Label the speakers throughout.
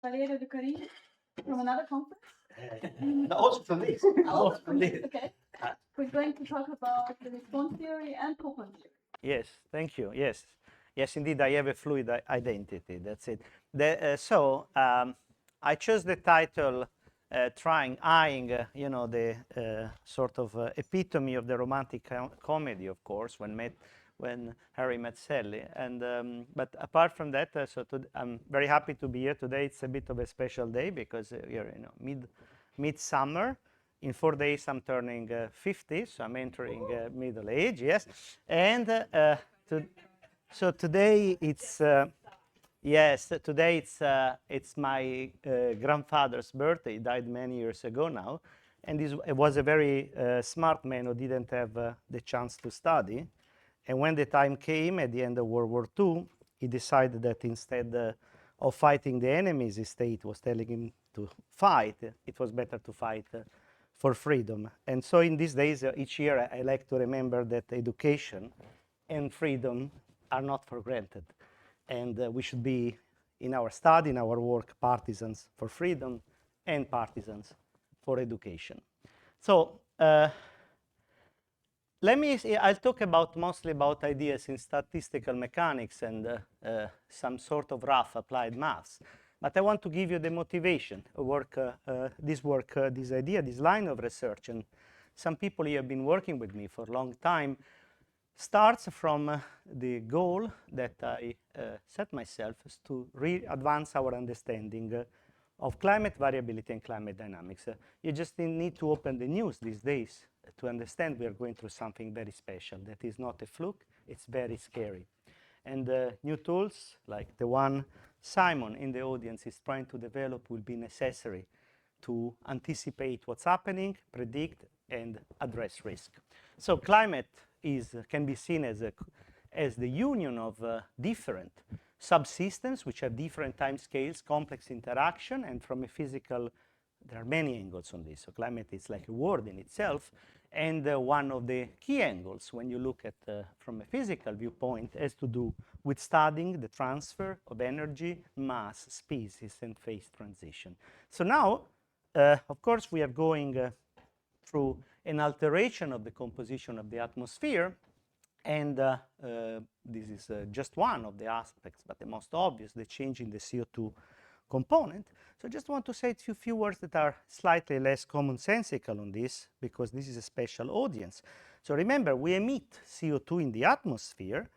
Speaker 1: Valerio Lucarini from another conference.
Speaker 2: Also from this.
Speaker 1: Also from this, okay. We're going to talk about the response theory and Koopman theory.
Speaker 3: Yes, thank you. Yes, yes, indeed, I have a fluid identity. That's it. I chose the title, eyeing, the sort of epitome of the romantic comedy, of course, when Harry met Sally. And but apart from that, I'm very happy to be here today. It's a bit of a special day because we're midsummer. In 4 days, I'm turning 50, so I'm entering middle age. Yes, and so today it's it's my grandfather's birthday. He died many years ago now, and it was a very smart man who didn't have the chance to study. And when the time came at the end of World War II, he decided that instead of fighting the enemies the state was telling him to fight, it was better to fight for freedom. And so in these days, each year, I like to remember that education and freedom are not for granted. And we should be, in our study, in our work, partisans for freedom and partisans for education. So I'll talk mostly about ideas in statistical mechanics and some sort of rough applied maths. But I want to give you the motivation of this idea, this line of research. And some people here have been working with me for a long time. Starts from the goal that I set myself is to advance our understanding of climate variability and climate dynamics. You just need to open the news these days to understand we are going through something very special. That is not a fluke, it's very scary. And new tools like the one Simon in the audience is trying to develop will be necessary to anticipate what's happening, predict, and address risk. So climate can be seen as the union of different subsystems which have different time scales, complex interaction, and from a physical, there are many angles on this. So climate is like a word in itself, and one of the key angles when you look at from a physical viewpoint has to do with studying the transfer of energy, mass, species, and phase transition. So now, of course, we are going through an alteration of the composition of the atmosphere, and this is just one of the aspects, but the most obvious, the change in the CO2 component. So I just want to say a few words that are slightly less commonsensical on this, because this is a special audience. So remember, we emit CO2 in the atmosphere,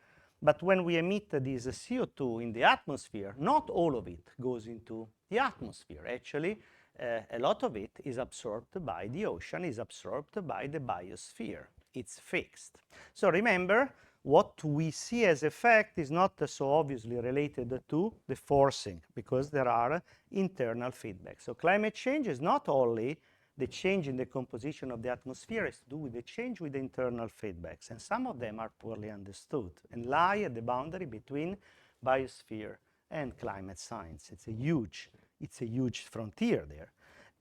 Speaker 3: but when we emit this CO2 in the atmosphere, not all of it goes into the atmosphere. Actually, a lot of it is absorbed by the ocean, is absorbed by the biosphere. It's fixed. So remember, what we see as effect is not so obviously related to the forcing, because there are internal feedback. So climate change is not only the change in the composition of the atmosphere, it's to do with the change with the internal feedbacks. And some of them are poorly understood and lie at the boundary between biosphere and climate science. It's a huge frontier there.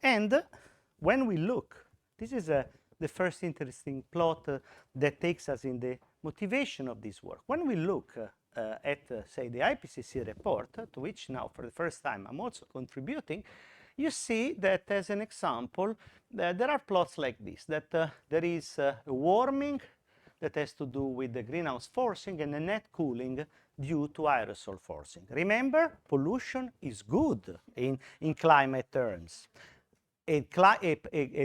Speaker 3: And when we look, this is the first interesting plot that takes us in the motivation of this work. When we look at, say, the IPCC report, to which now for the first time I'm also contributing, you see that as an example, there are plots like this, that there is a warming that has to do with the greenhouse forcing and a net cooling due to aerosol forcing. Remember, pollution is good in climate terms. A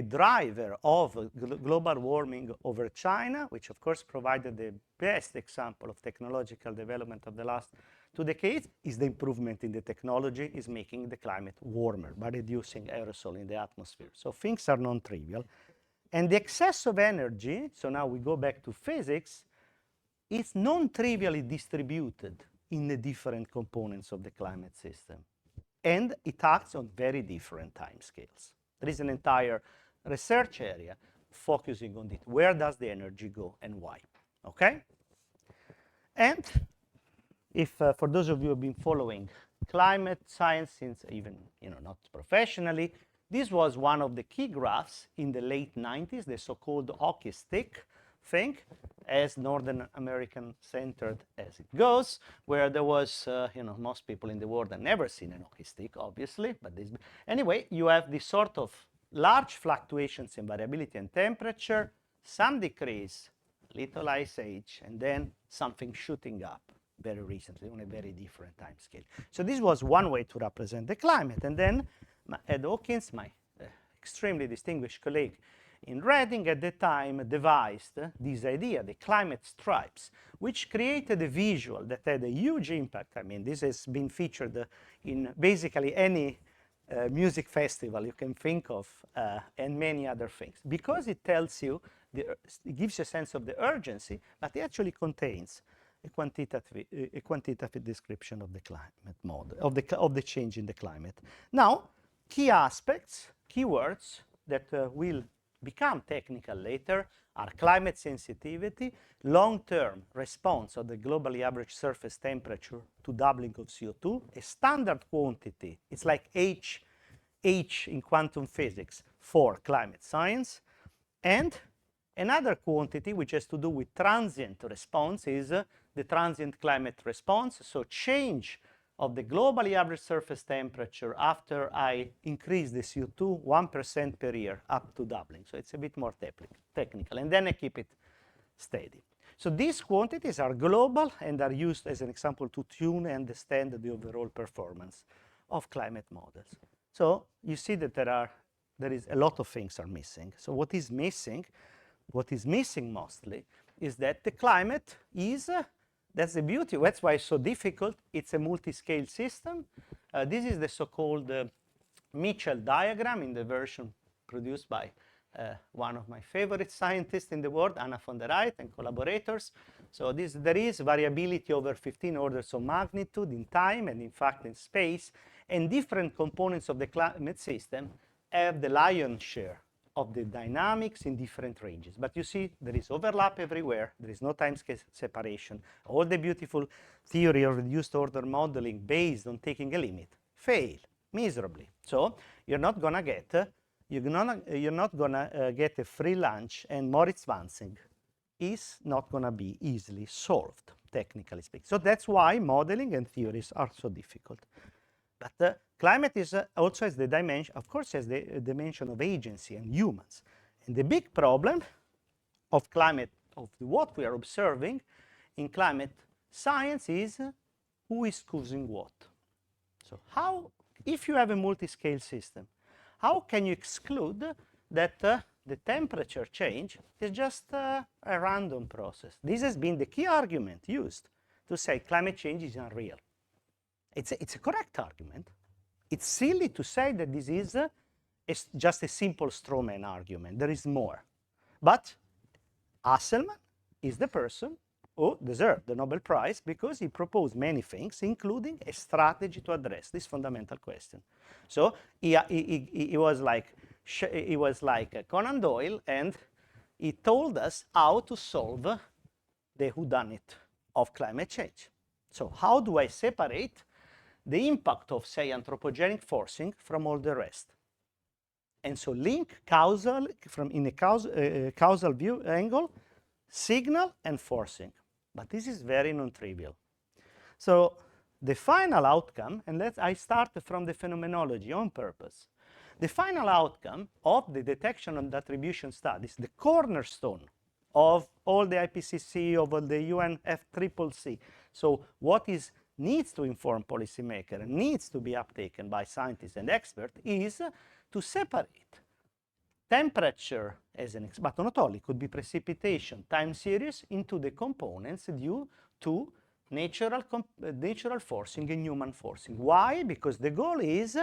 Speaker 3: driver of global warming over China, which of course provided the best example of technological development of the last 2 decades, is the improvement in the technology is making the climate warmer by reducing aerosol in the atmosphere. So things are non-trivial. And the excess of energy, so now we go back to physics, is non-trivially distributed in the different components of the climate system. And it acts on very different timescales. There is an entire research area focusing on it. Where does the energy go and why? Okay? And if for those of you who have been following climate science since even, not professionally, this was one of the key graphs in the late 90s, the so-called hockey stick thing, as Northern American centered as it goes, where there was, most people in the world have never seen an hockey stick, obviously, but anyway, you have this sort of large fluctuations in variability and temperature, some decrease, little ice age, and then something shooting up very recently on a very different time scale. So this was one way to represent the climate. And then Ed Hawkins, my extremely distinguished colleague in Reading at the time, devised this idea, the climate stripes, which created a visual that had a huge impact. I mean, this has been featured in basically any music festival you can think of, and many other things, because it tells you, it gives you a sense of the urgency, but it actually contains a quantitative description of the climate model, of the change in the climate. Now, key aspects, keywords that will become technical later are climate sensitivity, long-term response of the globally average surface temperature to doubling of CO2, a standard quantity, it's like H in quantum physics for climate science, and another quantity which has to do with transient response is the transient climate response, so change of the globally average surface temperature after I increase the CO2 1% per year up to doubling. So it's a bit more technical, and then I keep it steady. So these quantities are global and are used as an example to tune and understand the overall performance of climate models. So you see that there is a lot of things are missing. So what is missing mostly is that the climate is, that's the beauty, that's why it's so difficult. It's a multi-scale system. This is the so-called Mitchell diagram in the version produced by one of my favorite scientists in the world, Anna von der Eyck and collaborators. So there is variability over 15 orders of magnitude in time and in fact in space, and different components of the climate system have the lion's share of the dynamics in different ranges. But you see, there is overlap everywhere. There is no time-scale separation. All the beautiful theory of reduced order modeling based on taking a limit fail miserably. So you're not gonna get a free lunch, and Moritz Wansing is not gonna be easily solved, technically speaking. So that's why modeling and theories are so difficult. But climate is also has the dimension, of course, has the dimension of agency and humans. And the big problem of climate, of what we are observing in climate science is who is causing what. So how, if you have a multi-scale system, how can you exclude that the temperature change is just a random process? This has been the key argument used to say climate change is unreal. It's a correct argument. It's silly to say that this is just a simple straw man argument. There is more. But Hasselmann is the person who deserved the Nobel Prize because he proposed many things, including a strategy to address this fundamental question. So he was like Conan Doyle, and he told us how to solve the whodunit of climate change. So how do I separate the impact of, say, anthropogenic forcing from all the rest? And so link causal, in a causal view angle, signal and forcing. But this is very non-trivial. So the final outcome, and I start from the phenomenology on purpose. The final outcome of the detection and attribution studies, the cornerstone of all the IPCC, of all the UNFCCC. So what needs to inform policymakers and needs to be uptaken by scientists and experts is to separate temperature as an, but not only, could be precipitation, time series, into the components due to natural forcing and human forcing. Why? Because the goal is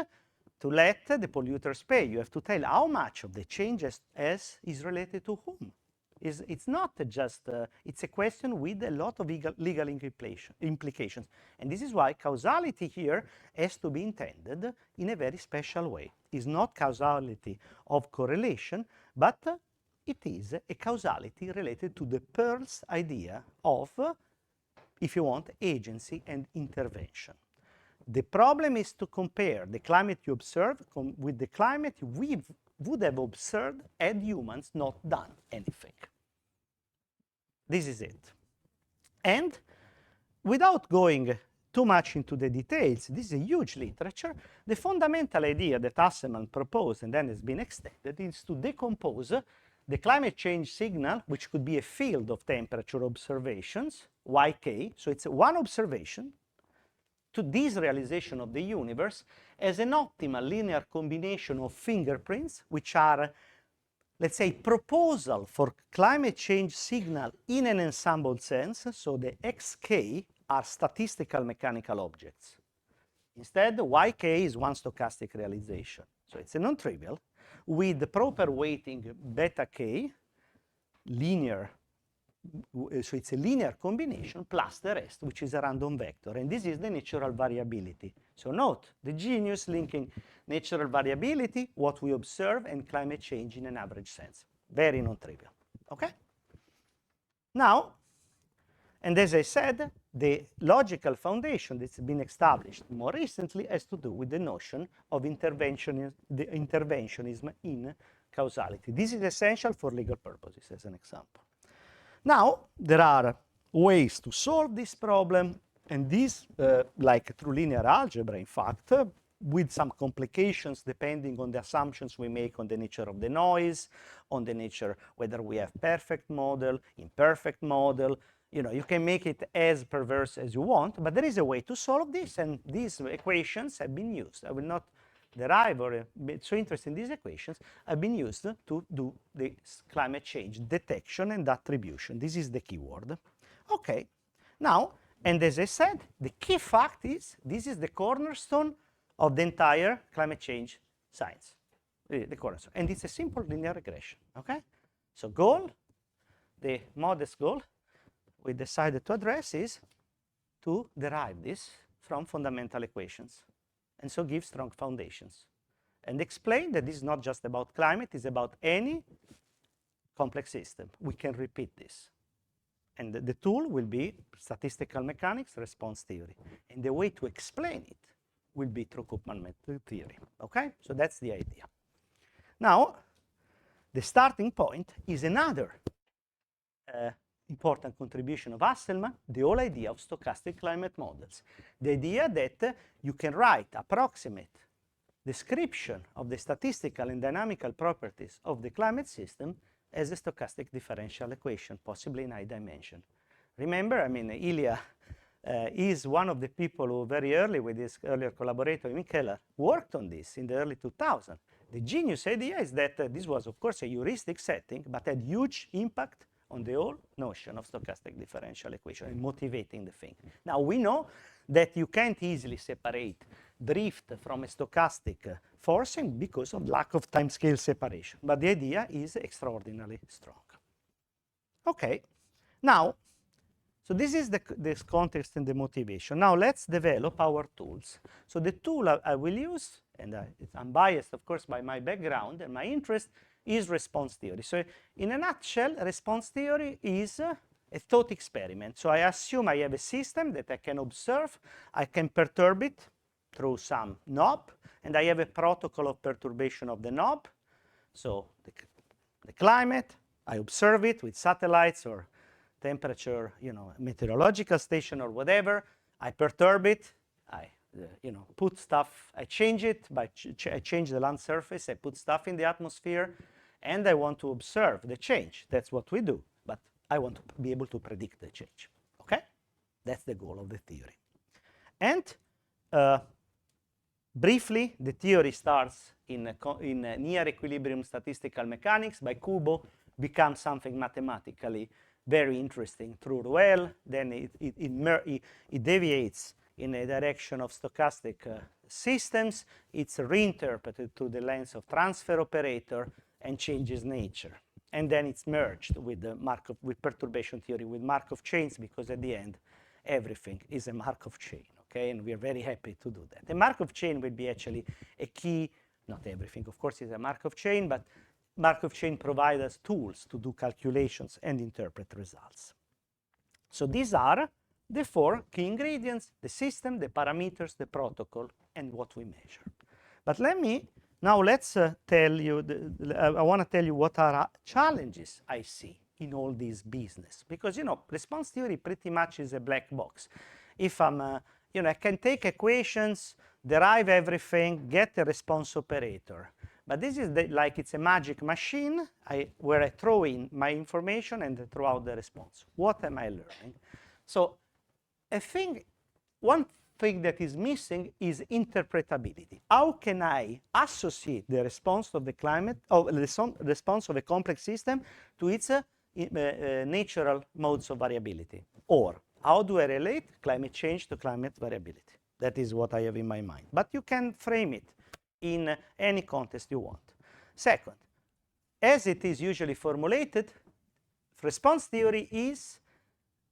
Speaker 3: to let the polluters pay. You have to tell how much of the change is related to whom. It's not just, it's a question with a lot of legal implications. And this is why causality here has to be intended in a very special way. It's not causality of correlation, but it is a causality related to the Peirce's idea of, if you want, agency and intervention. The problem is to compare the climate you observe with the climate we would have observed had humans not done anything. this is it. And without going too much into the details, this is a huge literature. The fundamental idea that Hasselmann proposed and then has been extended is to decompose the climate change signal, which could be a field of temperature observations, yk, so it's one observation, to this realization of the universe as an optimal linear combination of fingerprints, which are, let's say, proposal for climate change signal in an ensemble sense. So the xk are statistical mechanical objects. Instead, yk is one stochastic realization. So it's a non-trivial with the proper weighting beta k, linear. So it's a linear combination plus the rest, which is a random vector. And this is the natural variability. So note the genius linking natural variability, what we observe, and climate change in an average sense. Very non-trivial. Okay? Now, and as I said, the logical foundation that's been established more recently has to do with the notion of interventionism in causality. This is essential for legal purposes, as an example. Now, there are ways to solve this problem, and these, like through linear algebra, in fact, with some complications depending on the assumptions we make on the nature of the noise, on the nature whether we have perfect model, imperfect model. You know, you can make it as perverse as you want, but there is a way to solve this, and these equations have been used. I will not derive or be so interested in these equations, have been used to do the climate change detection and attribution. This is the keyword. Okay, now, and as I said, the key fact is this is the cornerstone of the entire climate change science, the cornerstone, and it's a simple linear regression. Okay, so goal, the modest goal we decided to address is to derive this from fundamental equations, and so give strong foundations, and explain that this is not just about climate, it's about any complex system. We can repeat this. And the tool will be statistical mechanics, response theory. And the way to explain it will be through Koopman theory. Okay? So that's the idea. Now, the starting point is another important contribution of Hasselmann, the whole idea of stochastic climate models. The idea that you can write approximate description of the statistical and dynamical properties of the climate system as a stochastic differential equation, possibly in high dimension. Remember, I mean, Ilya is one of the people who very early with his earlier collaborator, Michela, worked on this in the early 2000s. The genius idea is that this was, of course, a heuristic setting, but had huge impact on the whole notion of stochastic differential equation and motivating the thing. Now, we know that you can't easily separate drift from a stochastic forcing because of lack of time-scale separation, but the idea is extraordinarily strong. Okay, now, so this is this context and the motivation. Now, let's develop our tools. So the tool I will use, and I'm biased, of course, by my background and my interest, is response theory. So in a nutshell, response theory is a thought experiment. So I assume I have a system that I can observe, I can perturb it through some knob, and I have a protocol of perturbation of the knob. So the climate, I observe it with satellites or temperature, you know, meteorological station or whatever. I perturb it, I put stuff, I change it, I change the land surface, I put stuff in the atmosphere, and I want to observe the change. That's what we do, but I want to be able to predict the change. Okay? That's the goal of the theory. And briefly, the theory starts in near equilibrium statistical mechanics by Kubo, becomes something mathematically very interesting through Ruel. Then it deviates in a direction of stochastic systems. It's reinterpreted through the lens of transfer operator and changes nature. And then it's merged with the with perturbation theory, with Markov chains, because at the end, everything is a Markov chain, okay? And we are very happy to do that. The Markov chain will be actually a key, not everything, of course, is a Markov chain, but Markov chain provides us tools to do calculations and interpret results. So these are the four key ingredients: the system, the parameters, the protocol, and what we measure. But let's tell you, I want to tell you what are challenges I see in all this business, because you know response theory pretty much is a black box. If I'm you know, I can take equations, derive everything, get a response operator. But this is like it's a magic machine where I throw in my information and I throw out the response. What am I learning? So one thing that is missing is interpretability. How can I associate the response of the climate, or the response of a complex system to its natural modes of variability? Or how do I relate climate change to climate variability? That is what I have in my mind. But you can frame it in any context you want. Second, as it is usually formulated, response theory is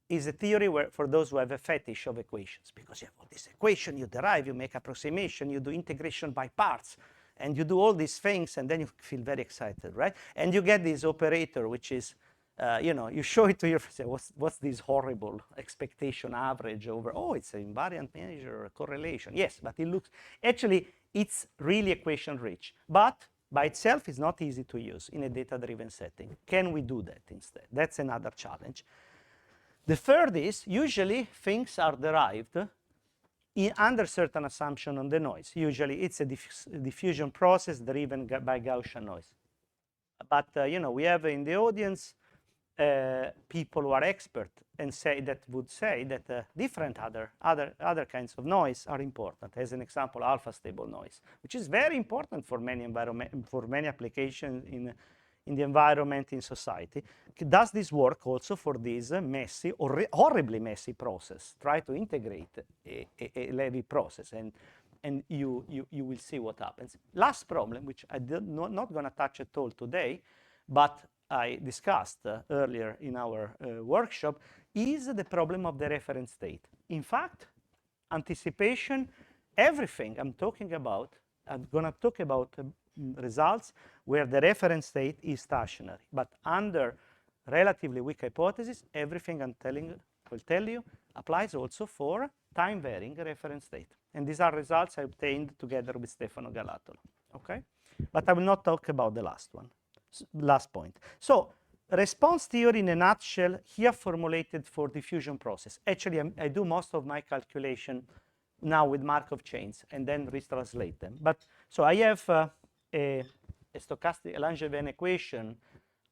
Speaker 3: a theory where, for those who have a fetish of equations, because you have all this equation, you derive, you make approximation, you do integration by parts, and you do all these things, and then you feel very excited, right? And you get this operator, which is, you know, you show it to your friends, what's this horrible expectation average over, oh, it's an invariant measure, a correlation. Yes, but it looks, actually, it's really equation rich, but by itself it's not easy to use in a data-driven setting. Can we do that instead? That's another challenge. The third is, usually things are derived under certain assumption on the noise. Usually it's a diffusion process driven by Gaussian noise. But you know, we have in the audience people who are expert and would say that different other kinds of noise are important. As an example, alpha stable noise, which is very important for many applications in the environment, in society. Does this work also for this messy or horribly messy process? Try to integrate a Levy process, and you will see what happens. Last problem, which I'm not going to touch at all today, but I discussed earlier in our workshop, is the problem of the reference state. In fact, anticipation, everything I'm talking about, I'm going to talk about results where the reference state is stationary. But under relatively weak hypothesis, everything will tell you applies also for time-varying reference state. And these are results I obtained together with Stefano Galatolo. Okay? But I will not talk about the last one. Last point. So, response theory in a nutshell, here formulated for diffusion process. Actually, I do most of my calculation now with Markov chains and then retranslate them. But so I have a stochastic Langevin equation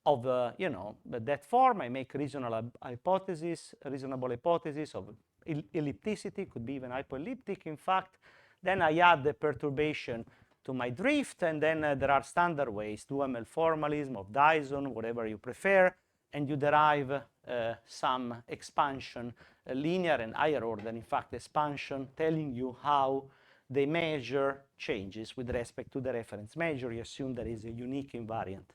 Speaker 3: of you know, that form. I make reasonable hypothesis of ellipticity, could be even hypoelliptic, in fact. Then I add the perturbation to my drift, and then there are standard ways, 2ML formalism of Dyson, whatever you prefer, and you derive some expansion, linear and higher order, in fact, expansion, telling you how they measure changes with respect to the reference measure. You assume there is a unique invariant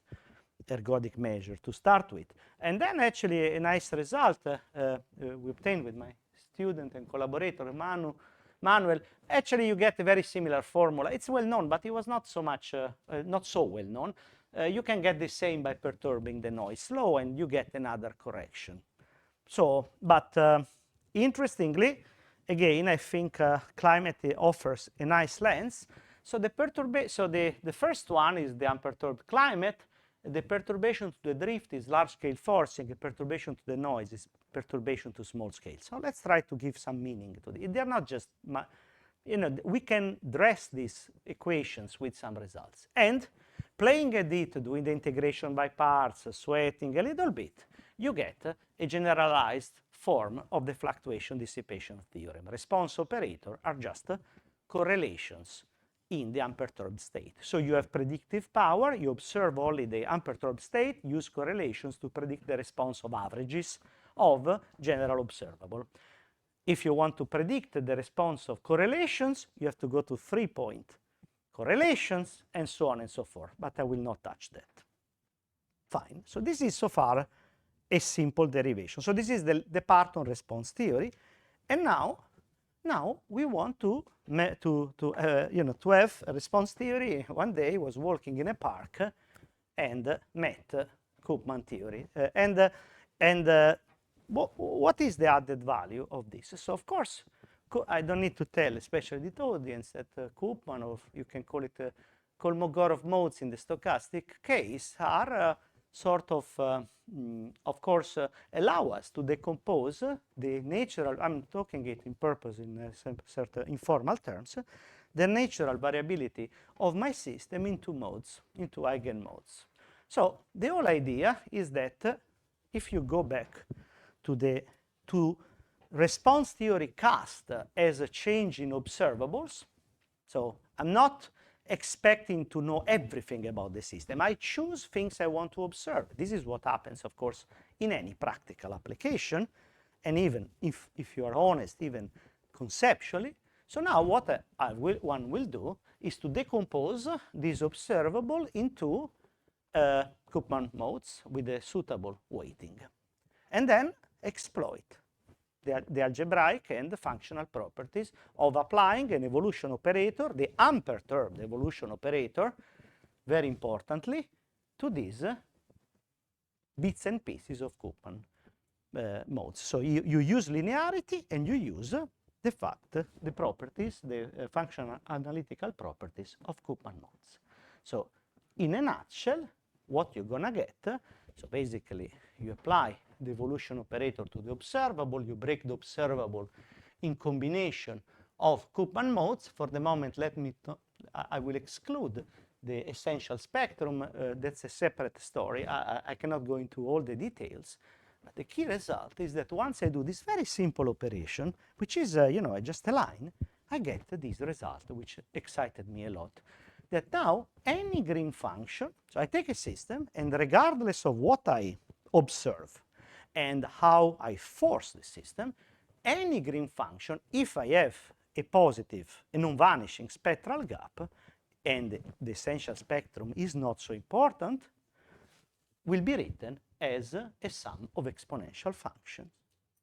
Speaker 3: ergodic measure to start with. And then actually a nice result we obtained with my student and collaborator, Manuel. Actually, you get a very similar formula. It's well known, but it was not so much, not so well known. You can get the same by perturbing the noise flow, and you get another correction. So, but interestingly, again, I think climate offers a nice lens. So the first one is the unperturbed climate. The perturbation to the drift is large-scale forcing. The perturbation to the noise is perturbation to small scale. So let's try to give some meaning to it. They're not just, you know, we can dress these equations with some results. And playing at it, doing the integration by parts, sweating a little bit, you get a generalized form of the fluctuation dissipation theorem. Response operator are just correlations in the unperturbed state. So you have predictive power, you observe only the unperturbed state, use correlations to predict the response of averages of general observable. If you want to predict the response of correlations, you have to go to 3-point correlations and so on and so forth, but I will not touch that. Fine, so this is so far a simple derivation. So this is the part on response theory, and now we want to have a response theory. One day I was walking in a park and met Koopman theory. What is the added value of this? So of course, I don't need to tell, especially the audience, that Koopman, or you can call it Kolmogorov modes in the stochastic case, are sort of course, allow us to decompose the natural, I'm talking it in purpose in some certain informal terms, the natural variability of my system into modes, into eigenmodes. So the whole idea is that if you go back to response theory cast as a change in observables, so I'm not expecting to know everything about the system. I choose things I want to observe. This is what happens, of course, in any practical application, and even if you are honest, even conceptually. So now what one will do is to decompose this observable into Koopman modes with a suitable weighting, and then exploit the algebraic and the functional properties of applying an evolution operator, the unperturbed evolution operator, very importantly, to these bits and pieces of Koopman modes. So you use linearity and you use the properties, the functional analytical properties of Koopman modes. So in a nutshell, what you're gonna get, so basically you apply the evolution operator to the observable, you break the observable in combination of Koopman modes. For the moment, I will exclude the essential spectrum. That's a separate story. I cannot go into all the details. But the key result is that once I do this very simple operation, which is, just a line, I get this result, which excited me a lot. That now, any green function, so I take a system, and regardless of what I observe and how I force the system, any green function, if I have a positive, a non-vanishing spectral gap, and the essential spectrum is not so important, will be written as a sum of exponential functions,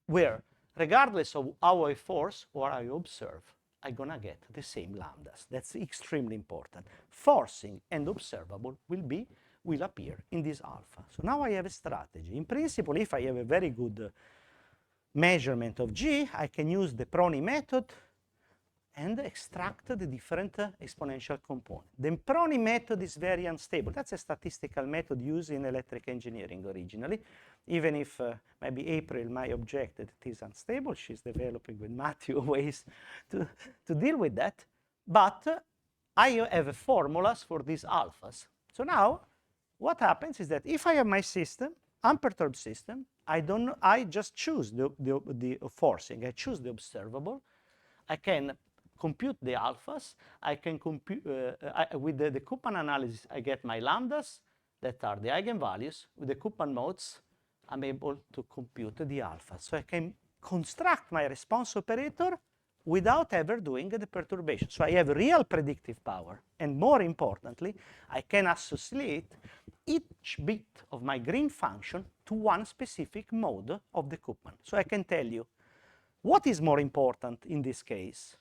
Speaker 3: where regardless of how I force or I observe, I'm gonna get the same lambdas. That's extremely important. Forcing and observable will appear in this alpha. So now I have a strategy. In principle, if I have a very good measurement of G, I can use the Prony method and extract the different exponential components. The Prony method is very unstable. That's a statistical method used in electric engineering originally, even if maybe April might object that it is unstable. She's developing with Matthew ways to deal with that. But I have formulas for these alphas. So now what happens is that if I have my system, unperturbed system, I just choose the forcing. I choose the observable. I can compute the alphas. I can compute, with the Koopman analysis, I get my lambdas that are the eigenvalues. With the Koopman modes, I'm able to compute the alphas. So I can construct my response operator without ever doing the perturbation. So I have real predictive power. And more importantly, I can associate each bit of my green function to one specific mode of the Koopman. So I can tell you what is more important in this case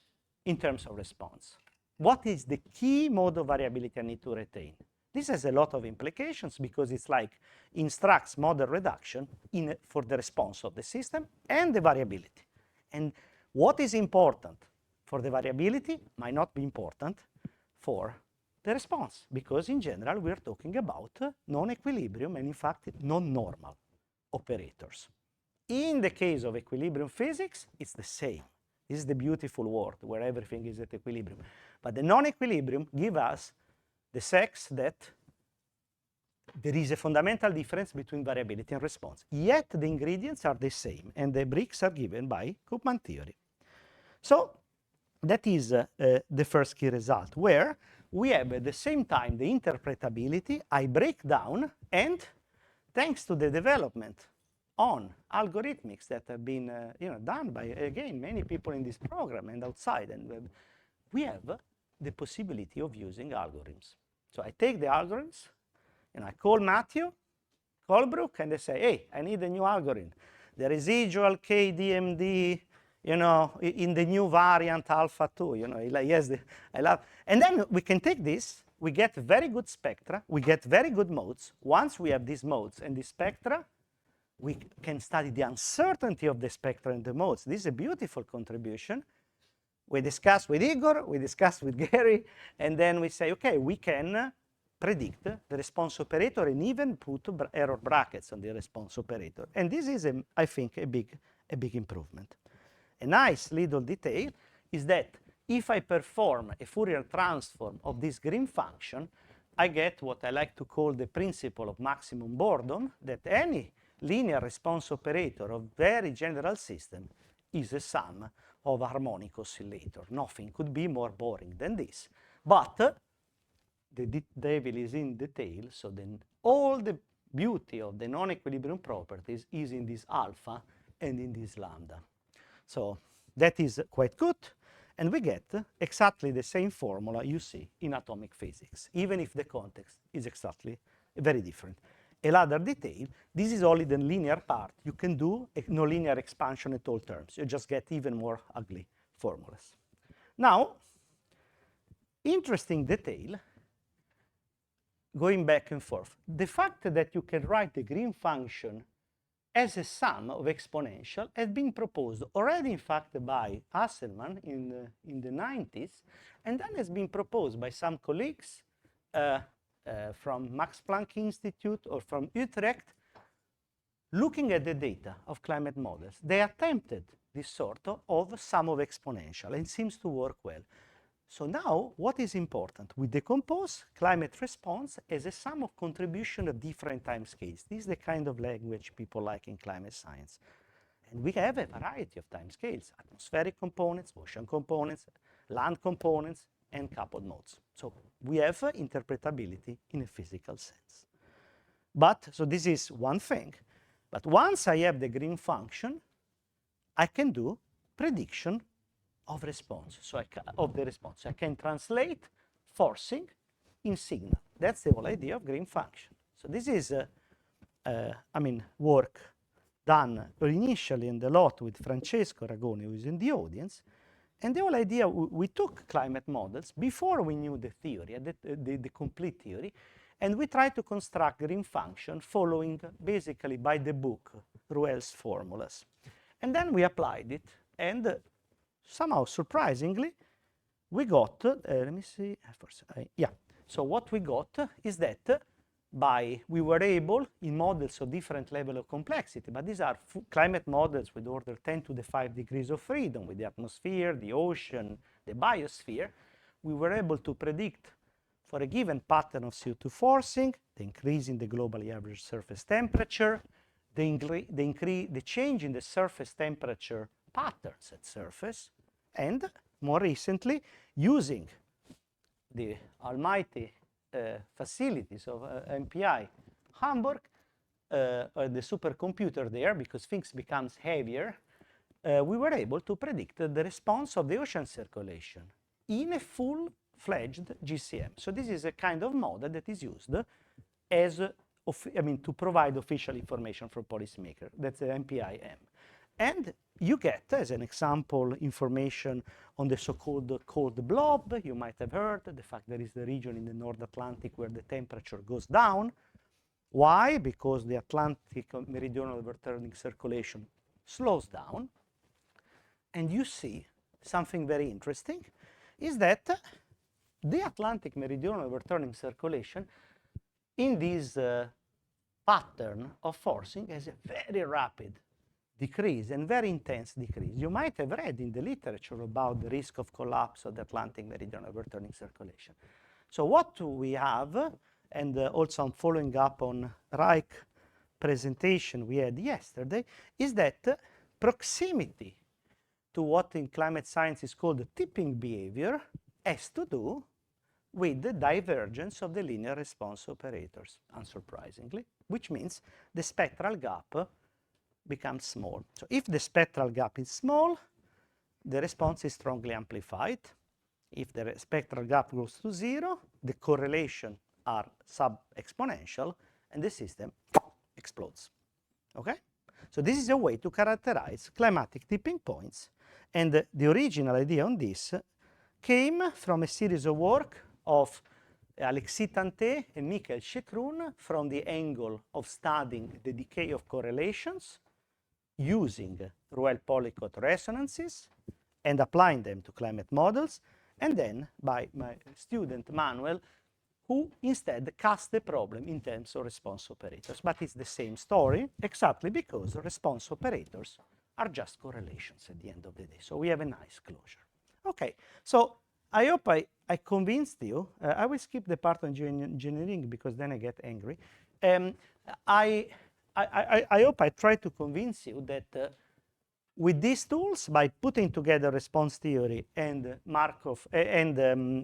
Speaker 3: in terms of response. What is the key mode of variability I need to retain? This has a lot of implications because it's like instructs model reduction for the response of the system and the variability. And what is important for the variability might not be important for the response, because in general we're talking about non-equilibrium and in fact non-normal operators. In the case of equilibrium physics, it's the same. This is the beautiful world where everything is at equilibrium. But the non-equilibrium gives us the sex that there is a fundamental difference between variability and response. Yet the ingredients are the same, and the bricks are given by Koopman theory. So that is the first key result, where we have at the same time the interpretability. I break down, and thanks to the development on algorithmics that have been done by, again, many people in this program and outside, and we have the possibility of using algorithms. So I take the algorithms, and I call Matthew, Colebrook, and they say, hey, I need a new algorithm. The residual KDMD, in the new variant alpha 2, like, yes, I love. And then we can take this, we get very good spectra, we get very good modes. Once we have these modes and these spectra, we can study the uncertainty of the spectra and the modes. This is a beautiful contribution. We discuss with Igor, we discuss with Gary, and then we say, okay, we can predict the response operator and even put error brackets on the response operator. And this is, I think, a big improvement. A nice little detail is that if I perform a Fourier transform of this green function, I get what I like to call the principle of maximum boredom, that any linear response operator of very general system is a sum of harmonic oscillator. Nothing could be more boring than this. But the devil is in detail, so then all the beauty of the non-equilibrium properties is in this alpha and in this lambda. So that is quite good, and we get exactly the same formula you see in atomic physics, even if the context is exactly very different. Another detail, this is only the linear part. You can do a nonlinear expansion at all terms. You just get even more ugly formulas. Now, interesting detail, going back and forth. The fact that you can write the green function as a sum of exponential has been proposed already, in fact, by Hasselmann in the 90s, and then has been proposed by some colleagues from Max Planck Institute or from Utrecht, looking at the data of climate models. They attempted this sort of sum of exponential, and it seems to work well. So now, what is important? We decompose climate response as a sum of contribution of different time scales. This is the kind of language people like in climate science. And we have a variety of time scales: atmospheric components, ocean components, land components, and coupled modes. So we have interpretability in a physical sense. But, so this is one thing. But once I have the green function, I can do prediction of response, so of the response. So I can translate forcing in signal. That's the whole idea of green function. So this is, work done initially and a lot with Francesco Ragoni, who is in the audience. And the whole idea, we took climate models before we knew the theory, the complete theory, and we tried to construct green function following basically by the book, Ruel's formulas. And then we applied it, and somehow surprisingly, we got, let me see, so what we got is that we were able, in models of different level of complexity, but these are climate models with order 10 to the 5 degrees of freedom, with the atmosphere, the ocean, the biosphere, we were able to predict for a given pattern of CO2 forcing, the increase in the globally average surface temperature, the change in the surface temperature patterns at surface, and more recently, using the almighty facilities of MPI Hamburg, the supercomputer there, because things becomes heavier, we were able to predict the response of the ocean circulation in a full-fledged GCM. So this is a kind of model that is used as, to provide official information for policymakers. That's the MPI-M. And you get, as an example, information on the so-called cold blob. You might have heard the fact there is the region in the North Atlantic where the temperature goes down. Why? Because the Atlantic meridional overturning circulation slows down. And you see something very interesting, is that the Atlantic meridional overturning circulation in this pattern of forcing has a very rapid decrease and very intense decrease. You might have read in the literature about the risk of collapse of the Atlantic meridional overturning circulation. So what we have, and also I'm following up on Reich presentation we had yesterday, is that proximity to what in climate science is called the tipping behavior has to do with the divergence of the linear response operators, unsurprisingly, which means the spectral gap becomes small. So if the spectral gap is small, the response is strongly amplified. If the spectral gap goes to 0, the correlation are sub-exponential, and the system explodes. Okay? So this is a way to characterize climatic tipping points. And the original idea on this came from a series of work of Alexis Tanté and Michael Chetrun from the angle of studying the decay of correlations using Ruel-Polycott resonances and applying them to climate models, and then by my student Manuel, who instead cast the problem in terms of response operators. But it's the same story, exactly because response operators are just correlations at the end of the day. So we have a nice closure. Okay, so I hope I convinced you. I will skip the part on engineering because then I get angry. I hope I try to convince you that with these tools, by putting together response theory and Markov and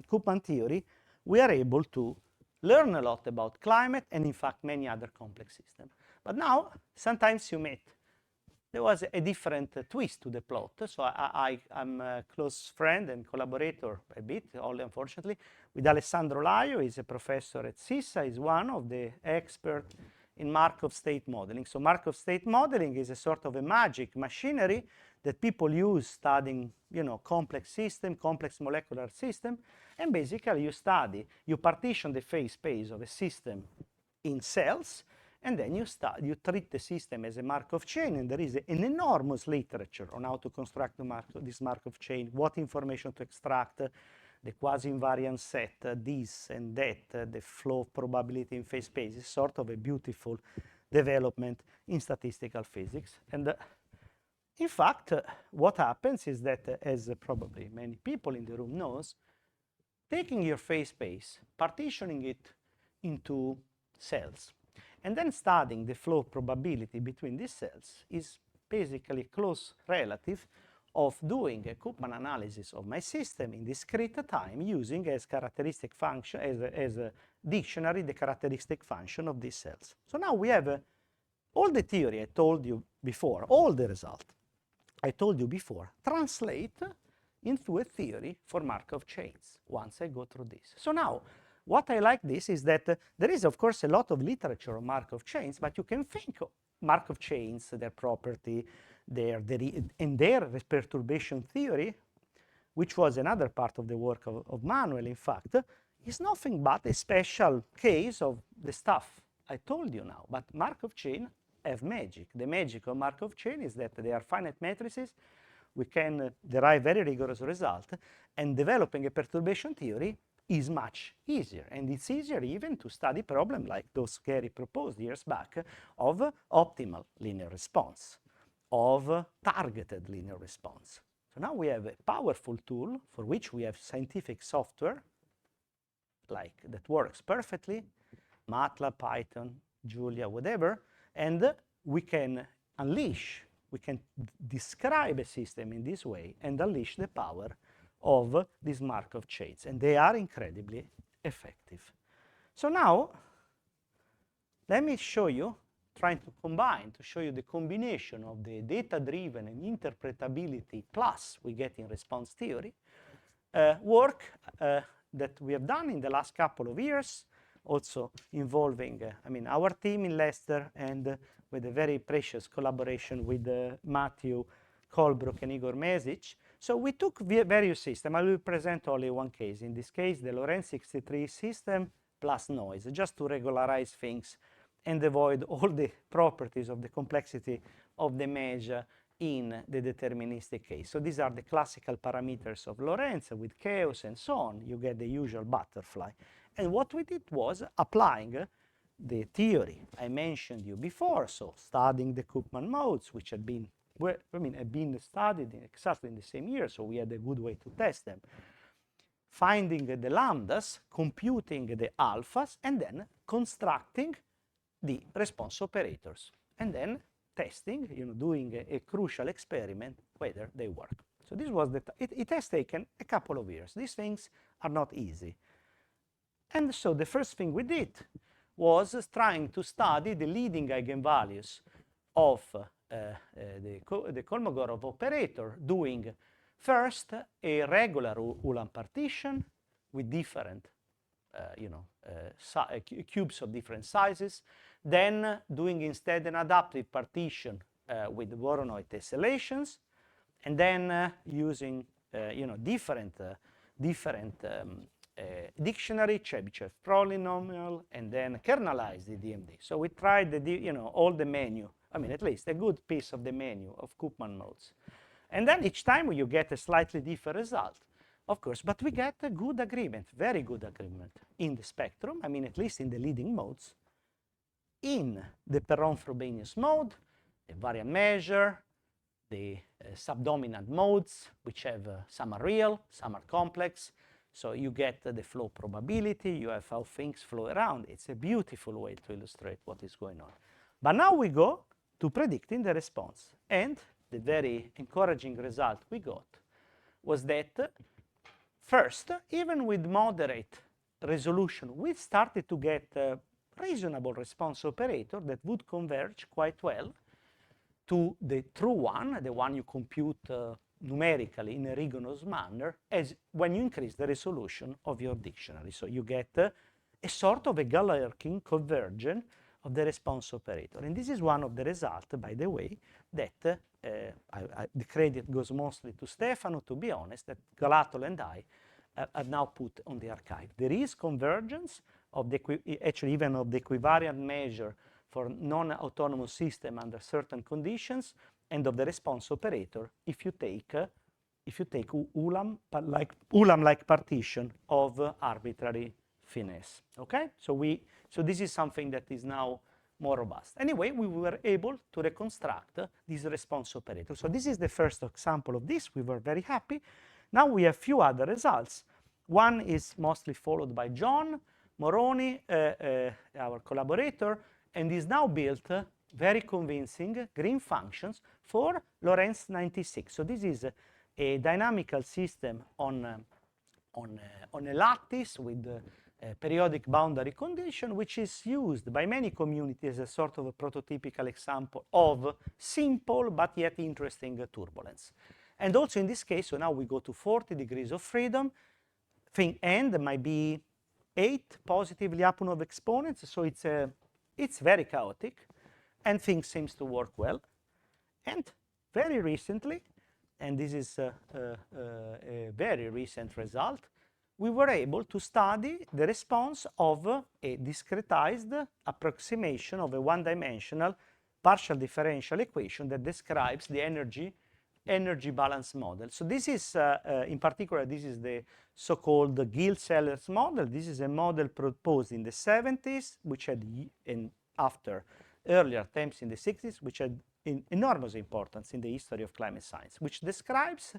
Speaker 3: Koopman theory, we are able to learn a lot about climate and, in fact, many other complex systems. But now, sometimes you met. There was a different twist to the plot. So I'm a close friend and collaborator a bit, only unfortunately, with Alessandro Laio. He's a professor at CISA. He's one of the experts in Markov state modeling. So Markov state modeling is a sort of a magic machinery that people use studying, complex system, complex molecular system. And basically you partition the phase space of a system in cells, and then you treat the system as a Markov chain, and there is an enormous literature on how to construct this Markov chain, what information to extract, the quasi-invariant set, this and that, the flow of probability in phase space. Is sort of a beautiful development in statistical physics. And in fact, what happens is that, as probably many people in the room knows, taking your phase space, partitioning it into cells, and then studying the flow probability between these cells is basically close relative of doing a Koopman analysis of my system in discrete time using as characteristic function, as a dictionary, the characteristic function of these cells. So now we have all the theory I told you before, all the result I told you before, translate into a theory for Markov chains once I go through this. So now, what I like this is that there is, of course, a lot of literature on Markov chains, but you can think of Markov chains, their property, their perturbation theory, which was another part of the work of Manuel, in fact, is nothing but a special case of the stuff I told you now. But Markov chain have magic. The magic of Markov chain is that they are finite matrices. We can derive very rigorous result, and developing a perturbation theory is much easier. And it's easier even to study problems like those Gary proposed years back of optimal linear response, of targeted linear response. So now we have a powerful tool for which we have scientific software like that works perfectly, MATLAB, Python, Julia, whatever, and we can unleash, we can describe a system in this way and unleash the power of these Markov chains, and they are incredibly effective. So now, let me show you, trying to combine, to show you the combination of the data-driven and interpretability plus we get in response theory, work that we have done in the last couple of years, also involving, our team in Leicester and with a very precious collaboration with Matthew Colebrook and Igor Mesic. So we took various systems. I will present only one case. In this case, the Lorentz 63 system plus noise, just to regularize things and avoid all the properties of the complexity of the measure in the deterministic case. So these are the classical parameters of Lorentz with chaos and so on. You get the usual butterfly. And what we did was applying the theory I mentioned you before, so studying the Koopman modes, which had been studied exactly in the same year, so we had a good way to test them. Finding the lambdas, computing the alphas, and then constructing the response operators, and then testing, doing a crucial experiment whether they work. So this was it has taken a couple of years. These things are not easy. And so the first thing we did was trying to study the leading eigenvalues of the Kolmogorov operator, doing first a regular Ulam partition with different cubes of different sizes, then doing instead an adaptive partition with Voronoi tessellations, and then using different dictionary, Chebyshev polynomial, and then kernelize the DMD. So we tried all the menu, at least a good piece of the menu of Koopman modes. And then each time you get a slightly different result. of course, but we get a good agreement, very good agreement in the spectrum, I mean, at least in the leading modes. In the Perron-Frobenius mode, the variant measure, the subdominant modes, which have some are real, some are complex. So you get the flow probability, you have how things flow around. It's a beautiful way to illustrate what is going on. But now we go to predicting the response. And the very encouraging result we got was that first, even with moderate resolution, we started to get a reasonable response operator that would converge quite well to the true one, the one you compute numerically in a rigorous manner, as when you increase the resolution of your dictionary. So you get a sort of a Galerkin convergence of the response operator. And this is one of the results, by the way, that the credit goes mostly to Stefano, to be honest, that Galatolo and I have now put on the archive. There is convergence of the, actually even of the equivariant measure for non-autonomous system under certain conditions, and of the response operator if you take Ulam-like partition of arbitrary finesse. Okay, so this is something that is now more robust. Anyway, we were able to reconstruct this response operator. So this is the first example of this. We were very happy. Now we have few other results. One is mostly followed by John Moroni, our collaborator, and is now built very convincing green functions for Lorentz 96. So this is a dynamical system on a lattice with periodic boundary condition, which is used by many communities as a sort of a prototypical example of simple but yet interesting turbulence. And also in this case, so now we go to 40 degrees of freedom, and there might be 8 positive Lyapunov exponents, so it's very chaotic, and things seems to work well. And very recently, and this is a very recent result, we were able to study the response of a discretized approximation of a one-dimensional partial differential equation that describes the energy balance model. So this is, in particular, this is the so-called Gill-Sellers model. This is a model proposed in the 70s, which had, after earlier attempts in the 60s, which had enormous importance in the history of climate science, which describes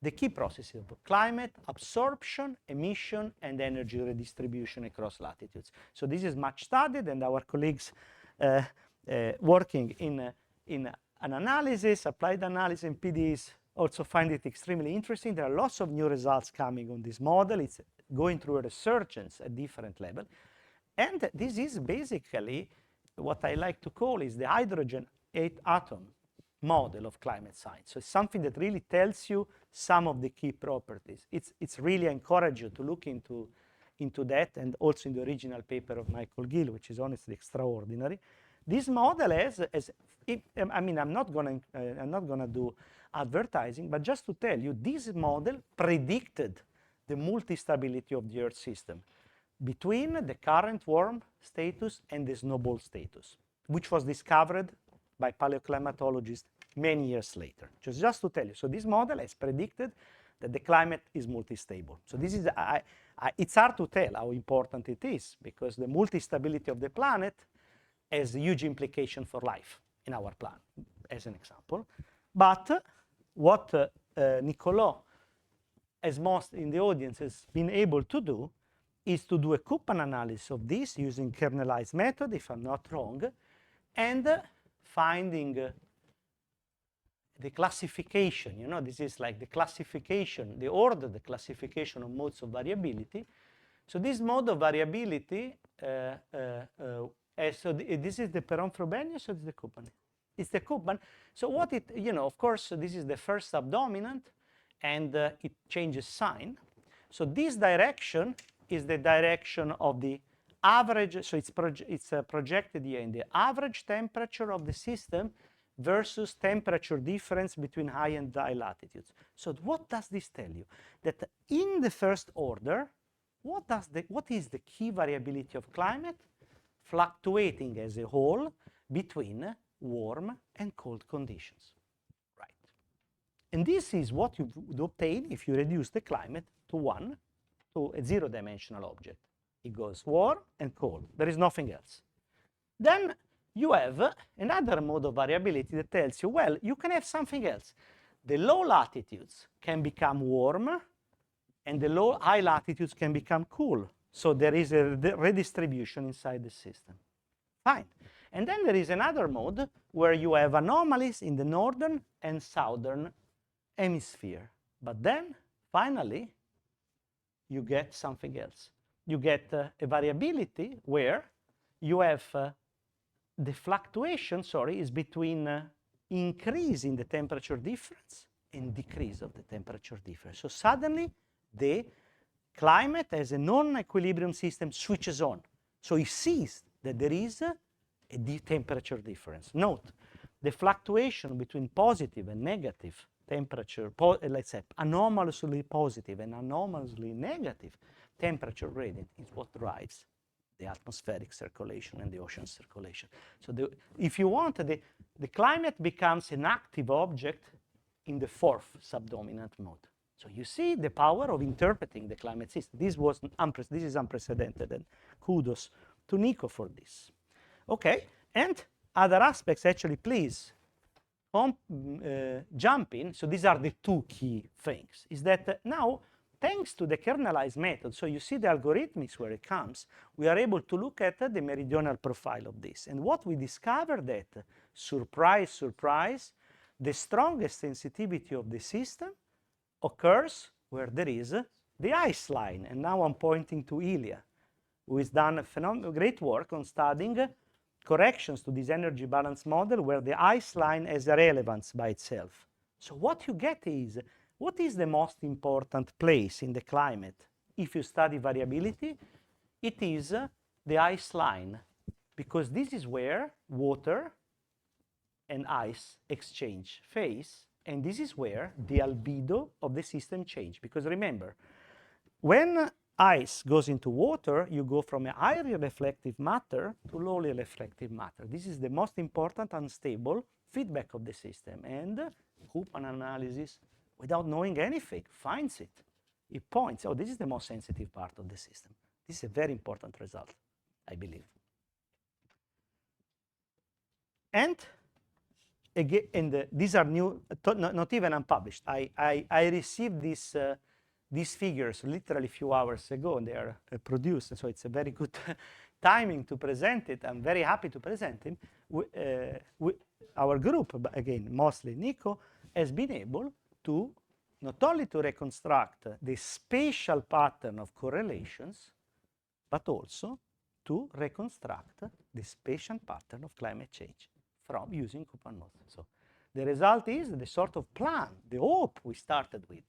Speaker 3: the key processes of climate, absorption, emission, and energy redistribution across latitudes. So this is much studied, and our colleagues working in an analysis, applied analysis, and PDs also find it extremely interesting. There are lots of new results coming on this model. It's going through a resurgence at different levels. And this is basically what I like to call is the hydrogen 8-atom model of climate science. So it's something that really tells you some of the key properties. It's really encourage you to look into that, and also in the original paper of Michael Gill, which is honestly extraordinary. This model I mean, I'm not gonna do advertising, but just to tell you, this model predicted the multi-stability of the Earth system between the current warm status and the snowball status, which was discovered by paleoclimatologists many years later. Just to tell you, so this model has predicted that the climate is multi-stable. So this is, it's hard to tell how important it is, because the multi-stability of the planet has a huge implication for life in our planet, as an example. But what Nicolò, as most in the audience, has been able to do is to do a Koopman analysis of this using kernelized method, if I'm not wrong, and finding the classification. You know, this is like the classification, the classification of modes of variability. So this mode of variability, this is the Perron-Frobenius, or is the Koopman? It's the Koopman. So what it, you know, of course, this is the first subdominant, and it changes sign. So this direction is the direction of the average, so it's projected here in the average temperature of the system versus temperature difference between high and high latitudes. So what does this tell you? That in the first order, what is the key variability of climate? Fluctuating as a whole between warm and cold conditions. Right. And this is what you would obtain if you reduce the climate to to 1, to a zero-dimensional object. It goes warm and cold. There is nothing else. Then you have another mode of variability that tells you, well, you can have something else. The low latitudes can become warm, and the high latitudes can become cool. So there is a redistribution inside the system. Fine. And then there is another mode where you have anomalies in the northern and southern hemisphere. But then, finally, you get something else. You get a variability where you have the fluctuation, is between increase in the temperature difference and decrease of the temperature difference. So suddenly, the climate as a non-equilibrium system switches on. So it sees that there is a temperature difference. Note, the fluctuation between positive and negative temperature, let's say anomalously positive and anomalously negative temperature gradient is what drives the atmospheric circulation and the ocean circulation. So if you want, the climate becomes an active object in the fourth subdominant mode. So you see the power of interpreting the climate system. This is unprecedented, and kudos to Nico for this. Okay, and other aspects, actually, please jump in. So these are the two key things. Is that now, thanks to the kernelized method, so you see the algorithmics where it comes, we are able to look at the meridional profile of this. And what we discovered that, surprise, surprise, the strongest sensitivity of the system occurs where there is the ice line. And now I'm pointing to Ilya, who has done great work on studying corrections to this energy balance model where the ice line has a relevance by itself. So what you get is, what is the most important place in the climate if you study variability? It is the ice line, because this is where water and ice exchange phase, and this is where the albedo of the system change. Because remember, when ice goes into water, you go from a highly reflective matter to lowly reflective matter. This is the most important unstable feedback of the system. And Koopman analysis, without knowing anything, finds it. It points, oh, this is the most sensitive part of the system. This is a very important result, I believe. And again, these are new, not even unpublished. I received these figures literally a few hours ago, and they are produced, so it's a very good timing to present it. I'm very happy to present them. Our group, but again, mostly Nico, has been able to not only to reconstruct the spatial pattern of correlations, but also to reconstruct the spatial pattern of climate change from using Koopman model. So the result is the sort of plan, the hope we started with,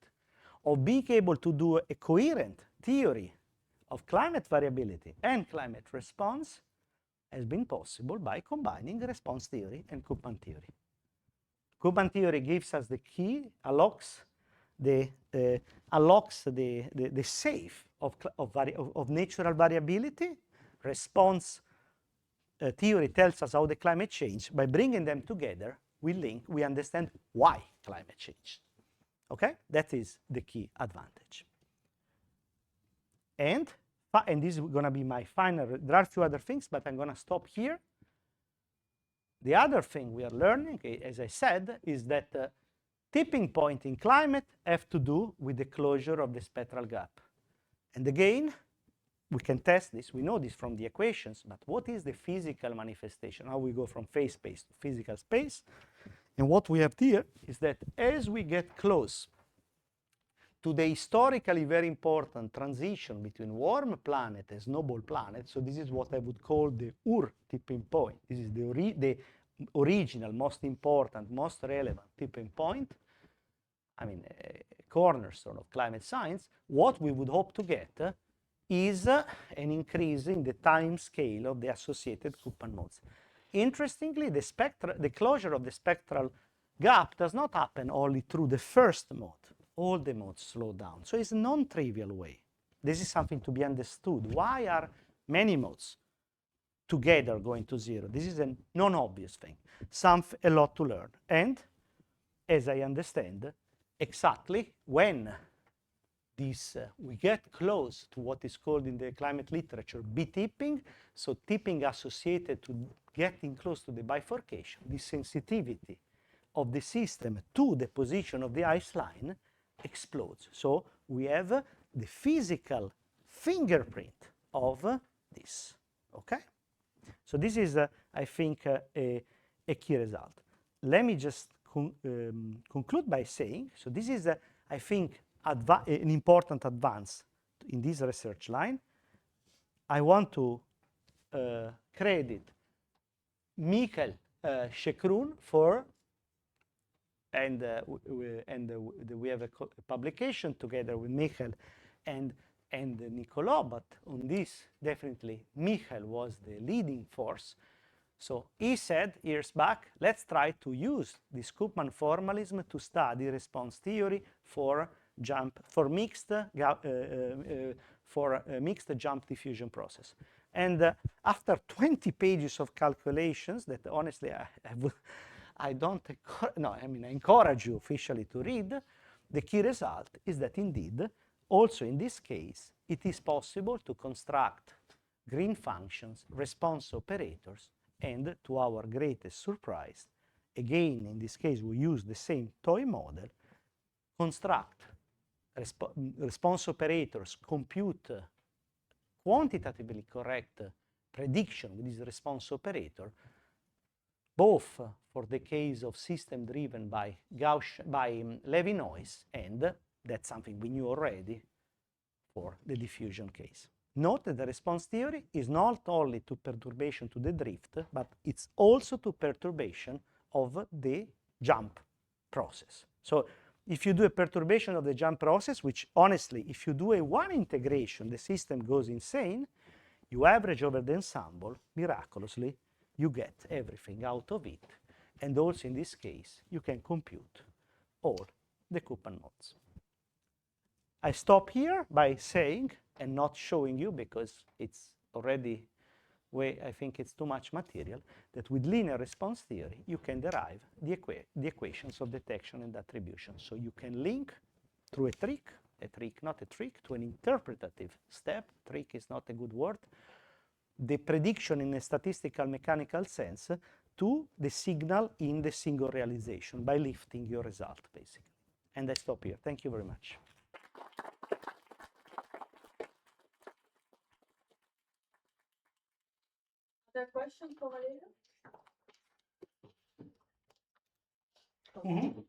Speaker 3: of being able to do a coherent theory of climate variability and climate response has been possible by combining response theory and Koopman theory. Koopman theory gives us the key, unlocks the safe of natural variability. Response theory tells us how the climate change. By bringing them together, we understand why climate changed. Okay, that is the key advantage. And this is going to be my final. There are a few other things, but I'm going to stop here. The other thing we are learning, as I said, is that tipping point in climate have to do with the closure of the spectral gap. And again, we can test this. We know this from the equations, but what is the physical manifestation? How we go from phase space to physical space? And what we have here is that as we get close to the historically very important transition between warm planet and snowball planet, so this is what I would call the Ur tipping point. This is the original, most important, most relevant tipping point. I mean, a cornerstone of climate science. What we would hope to get is an increase in the time scale of the associated Koopman modes. Interestingly, the closure of the spectral gap does not happen only through the first mode. All the modes slow down. So it's a non-trivial way. This is something to be understood. Why are many modes together going to zero? This is a non-obvious thing. A lot to learn. And as I understand, exactly when this, we get close to what is called in the climate literature B-tipping, so tipping associated to getting close to the bifurcation, the sensitivity of the system to the position of the ice line explodes. So we have the physical fingerprint of this, okay? So this is, I think, a key result. Let me just conclude by saying, so this is, I think, an important advance in this research line. I want to credit Michael Shekrun for, and we have a publication together with Michael and Nicolas, but on this, definitely, Michael was the leading force. So he said years back, let's try to use this Koopman formalism to study response theory for mixed jump diffusion process. And after 20 pages of calculations that honestly I encourage you officially to read, the key result is that indeed, also in this case, it is possible to construct green functions, response operators, and to our greatest surprise, again, in this case, we use the same toy model, construct response operators, compute quantitatively correct prediction with this response operator, both for the case of system driven by Levy noise, and that's something we knew already for the diffusion case. Note that the response theory is not only to perturbation to the drift, but it's also to perturbation of the jump process. So if you do a perturbation of the jump process, which honestly, if you do a one integration, the system goes insane, you average over the ensemble, miraculously, you get everything out of it. And also in this case, you can compute all the Koopman modes. I stop here by saying, and not showing you because it's already I think it's too much material, that with linear response theory, you can derive the equations of detection and attribution. So you can link through a trick, not a trick, to an interpretative step. Trick is not a good word. The prediction in a statistical mechanical sense to the signal in the single realization by lifting your result, basically. And I stop here. Thank you very much.
Speaker 1: Other questions for Valerio?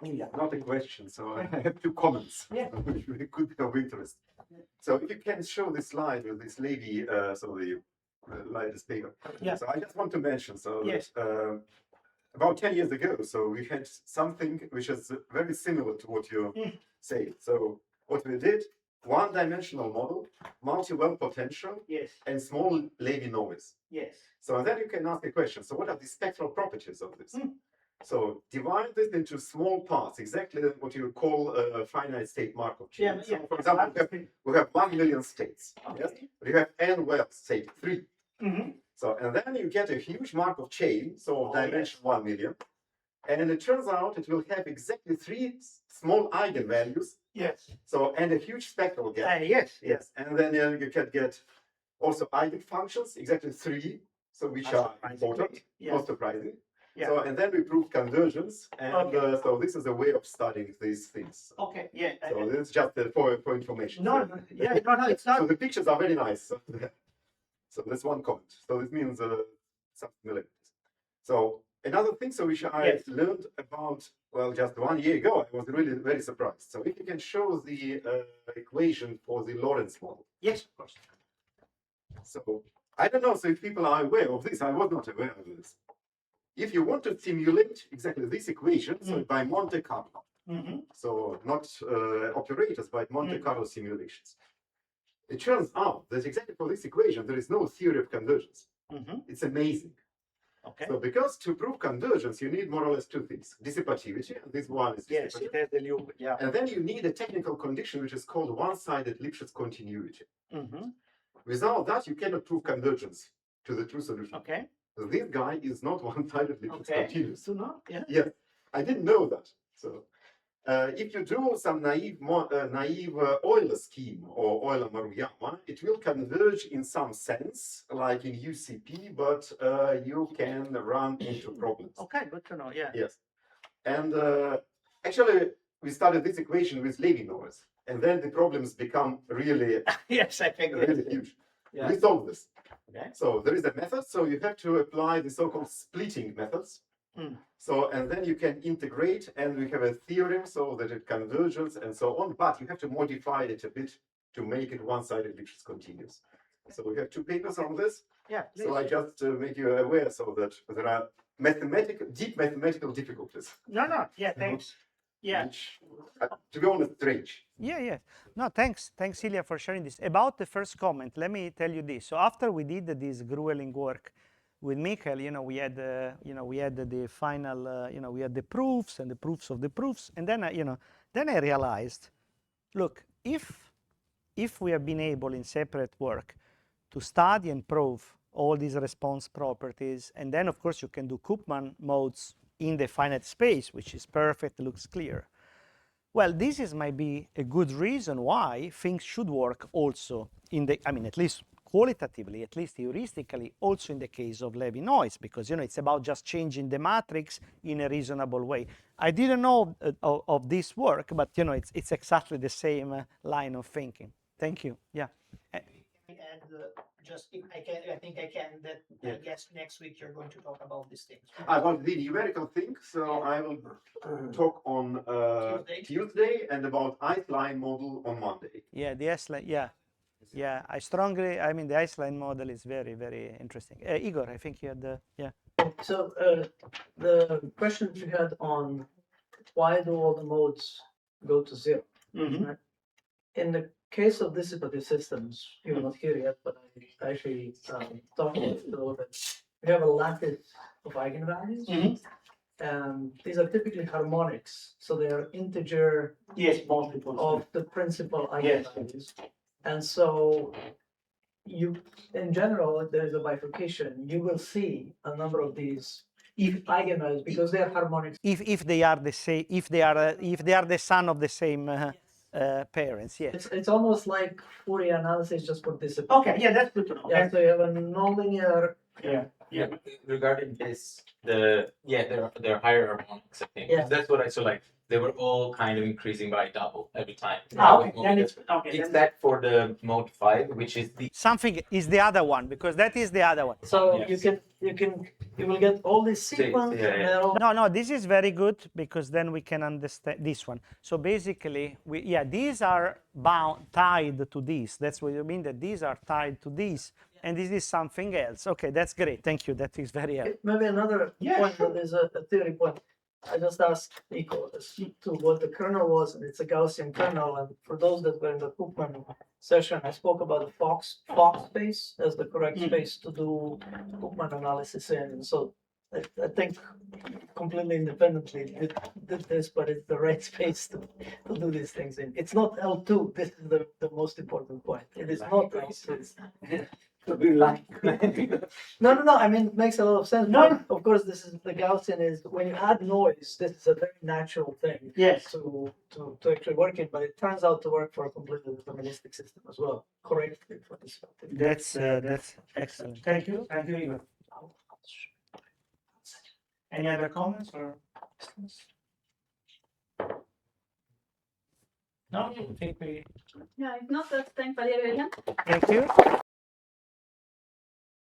Speaker 2: Yeah, not a question. So I have two comments, which could be of interest. So if you can show this slide with this lady, so the lightest paper.
Speaker 3: Yeah.
Speaker 2: So I just want to mention, so
Speaker 3: yes.
Speaker 2: that, about 10 years ago, so we had something which is very similar to what you say. So what we did, one-dimensional model, multi-well potential,
Speaker 3: Yes.
Speaker 2: and small Levy noise.
Speaker 3: Yes.
Speaker 2: So then you can ask a question. So what are the spectral properties of this? So divide this into small parts, exactly what you call a finite state Markov chain. So for example, we have 1 million states. Okay. Yes? But you have n wells, say 3. So, and then you get a huge Markov chain, so dimension 1 million. And it turns out it will have exactly 3 small eigenvalues. Yes. So, and a huge spectral gap.
Speaker 3: Yes.
Speaker 2: And then you can get also eigenfunctions, exactly 3, so which are important, not surprising. Yeah. So, and then we proved convergence, and so this is a way of studying these things.
Speaker 3: Okay, yeah.
Speaker 2: So this is just for information.
Speaker 3: No, it's not.
Speaker 2: So the pictures are very nice. So that's one comment. So this means some similarities. So another thing, so which I learned about, well, just 1 year ago, I was really very surprised. So if you can show the equation for the Lorentz model.
Speaker 3: Yes, of course.
Speaker 2: So I don't know, so if people are aware of this, I was not aware of this. If you want to simulate exactly this equation, so by Monte Carlo, so not operators, but Monte Carlo simulations, it turns out that exactly for this equation, there is no theory of convergence. It's amazing. Okay. So because to prove convergence, you need more or less 2 things. Dissipativity, and this one is
Speaker 3: yes, it has the loop, yeah.
Speaker 2: And then you need a technical condition which is called one-sided Lipschitz continuity. Without that, you cannot prove convergence to the true solution. Okay. So this guy is not one-sided Lipschitz continuous.
Speaker 3: So not? Yeah.
Speaker 2: Yes. I didn't know that. So If you do some naive Euler scheme or Euler-Maruyama, it will converge in some sense, like in UCP, but you can run into problems.
Speaker 3: Okay, good to know. Yeah.
Speaker 2: Yes. And actually, we started this equation with Levy noise, and then the problems become really,
Speaker 3: Yes, I think
Speaker 2: really huge.
Speaker 3: Yeah.
Speaker 2: We solved this.
Speaker 3: Okay.
Speaker 2: So there is a method, so you have to apply the so-called splitting methods. So, and then you can integrate, and we have a theorem so that it converges and so on, but you have to modify it a bit to make it one-sided, which is continuous. So we have 2 papers on this.
Speaker 3: Yeah, please.
Speaker 2: So I just make you aware so that there are deep mathematical difficulties.
Speaker 3: No, yeah, thanks. Yeah.
Speaker 2: Which, to be honest, strange.
Speaker 3: Yeah. No, thanks, Ilya, for sharing this. About the first comment, let me tell you this. So after we did this grueling work with Michael, we had, the final, we had the proofs and the proofs of the proofs, and then, then I realized, look, if we have been able in separate work to study and prove all these response properties, and then of course you can do Koopman modes in the finite space, which is perfect, looks clear. Well, this might be a good reason why things should work also in the, at least qualitatively, at least heuristically, also in the case of Levy noise, because it's about just changing the matrix in a reasonable way. I didn't know of this work, but it's exactly the same line of thinking. Thank you. Yeah.
Speaker 4: And just if I can, I think I can. That I guess next week you're going to talk about these things.
Speaker 2: About the numerical thing, so I will talk on Tuesday and about Iceline model on Monday.
Speaker 3: Yeah, the Iceline, yeah. I strongly, the Iceline model is very, very interesting. Igor, I think you had the,
Speaker 4: So the questions you had on why do all the modes go to 0? Right? In the case of dissipative systems, you're not here yet, but I actually talked about it a little bit. We have a lattice of eigenvalues, and these are typically harmonics, so they are integer
Speaker 3: multiples
Speaker 4: of the principal eigenvalues. And so you, in general, if there is a bifurcation, you will see a number of these eigenvalues because they are harmonics.
Speaker 3: If they are the same, if they are the son of the same parents, yes.
Speaker 4: It's almost like Fourier analysis just for discipline.
Speaker 3: Okay, yeah, that's good to know.
Speaker 4: Yeah, so you have a nonlinear.
Speaker 5: Yeah. Regarding this, there are higher harmonics, I think.
Speaker 4: Yeah.
Speaker 5: That's what I saw. Like they were all kind of increasing by double every time.
Speaker 3: Okay. Then it's
Speaker 5: that for the mode 5, which is the
Speaker 3: something is the other one, because that is the other one.
Speaker 4: So
Speaker 5: Yes.
Speaker 4: you will get all these sequence.
Speaker 3: No, this is very good because then we can understand this one. So basically, these are tied to this. That's what you mean, that these are tied to this, and this is something else. Okay, that's great. Thank you. That is very helpful.
Speaker 4: Maybe another point that is a theory point. I just asked Nico as to what the kernel was, and it's a Gaussian kernel. And for those that were in the Koopman session, I spoke about the Fox space as the correct space to do Koopman analysis in. And so I think completely independently did this, but it's the right space to do these things in. It's not L2. This is the most important point. It is not L2. No. I mean, it makes a lot of sense. No, of course, this is the Gaussian is when you add noise. This is a very natural thing.
Speaker 3: Yes.
Speaker 4: To actually work it, but it turns out to work for a completely deterministic system as well. Correctly for this.
Speaker 3: That's excellent. Thank you. Thank you, Igor. Any other comments or questions? No, I think we.
Speaker 1: Yeah, if not, let's thank Valerio again.
Speaker 3: Thank you.